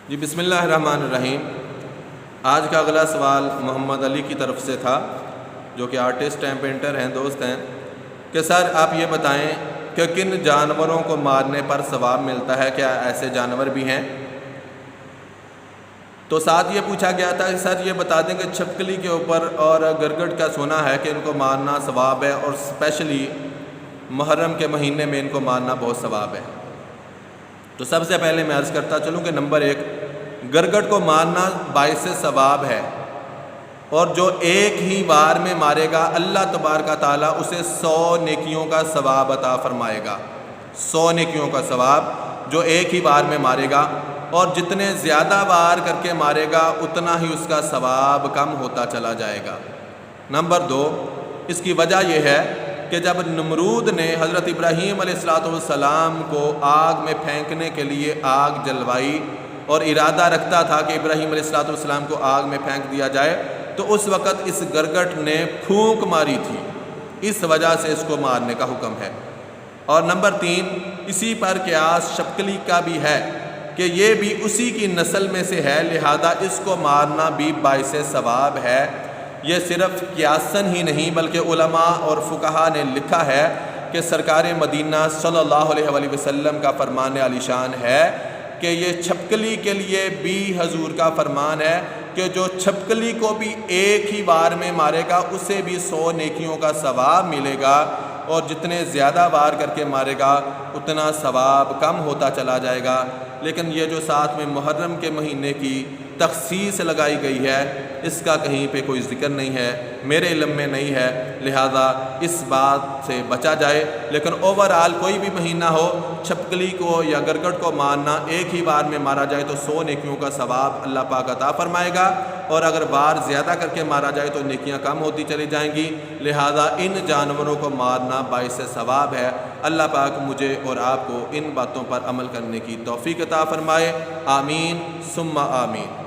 جی بسم اللہ الرحمن الرحیم۔ آج کا اگلا سوال محمد علی کی طرف سے تھا، جو کہ آرٹسٹ ہیں، پینٹر ہیں، دوست ہیں، کہ سر آپ یہ بتائیں کہ کن جانوروں کو مارنے پر ثواب ملتا ہے، کیا ایسے جانور بھی ہیں؟ تو ساتھ یہ پوچھا گیا تھا کہ سر یہ بتا دیں کہ چھپکلی کے اوپر اور گرگٹ کا سنا ہے کہ ان کو مارنا ثواب ہے، اور اسپیشلی محرم کے مہینے میں ان کو مارنا بہت ثواب ہے۔ تو سب سے پہلے میں عرض کرتا چلوں کہ نمبر 1، گرگٹ کو مارنا باعث ثواب ہے، اور جو ایک ہی بار میں مارے گا اللہ تبارک و تعالیٰ اسے 100 نیکیوں کا ثواب عطا فرمائے گا۔ 100 نیکیوں کا ثواب جو ایک ہی بار میں مارے گا، اور جتنے زیادہ بار کر کے مارے گا اتنا ہی اس کا ثواب کم ہوتا چلا جائے گا۔ نمبر 2، اس کی وجہ یہ ہے کہ جب نمرود نے حضرت ابراہیم علیہ السلام کو آگ میں پھینکنے کے لیے آگ جلوائی اور ارادہ رکھتا تھا کہ ابراہیم علیہ السلام کو آگ میں پھینک دیا جائے، تو اس وقت اس گرگٹ نے پھونک ماری تھی، اس وجہ سے اس کو مارنے کا حکم ہے۔ اور نمبر 3، اسی پر قیاس چھپکلی کا بھی ہے کہ یہ بھی اسی کی نسل میں سے ہے، لہذا اس کو مارنا بھی باعث ثواب ہے۔ یہ صرف قیاسن ہی نہیں بلکہ علماء اور فقہا نے لکھا ہے کہ سرکار مدینہ صلی اللہ علیہ وآلہ وسلم کا فرمان عالی شان ہے کہ یہ چھپکلی کے لیے بھی حضور کا فرمان ہے کہ جو چھپکلی کو بھی ایک ہی بار میں مارے گا اسے بھی 100 نیکیوں کا ثواب ملے گا، اور جتنے زیادہ بار کر کے مارے گا اتنا ثواب کم ہوتا چلا جائے گا۔ لیکن یہ جو ساتھ میں محرم کے مہینے کی تخصیص لگائی گئی ہے، اس کا کہیں پہ کوئی ذکر نہیں ہے، میرے علم میں نہیں ہے، لہذا اس بات سے بچا جائے۔ لیکن اوورآل کوئی بھی مہینہ ہو، چھپکلی کو یا گرگٹ کو مارنا ایک ہی بار میں مارا جائے تو 100 نیکیوں کا ثواب اللہ پاک عطا فرمائے گا، اور اگر بار زیادہ کر کے مارا جائے تو نیکیاں کم ہوتی چلی جائیں گی۔ لہذا ان جانوروں کو مارنا باعث ثواب ہے۔ اللہ پاک مجھے اور آپ کو ان باتوں پر عمل کرنے کی توفیق عطا فرمائے، آمین ثم آمین۔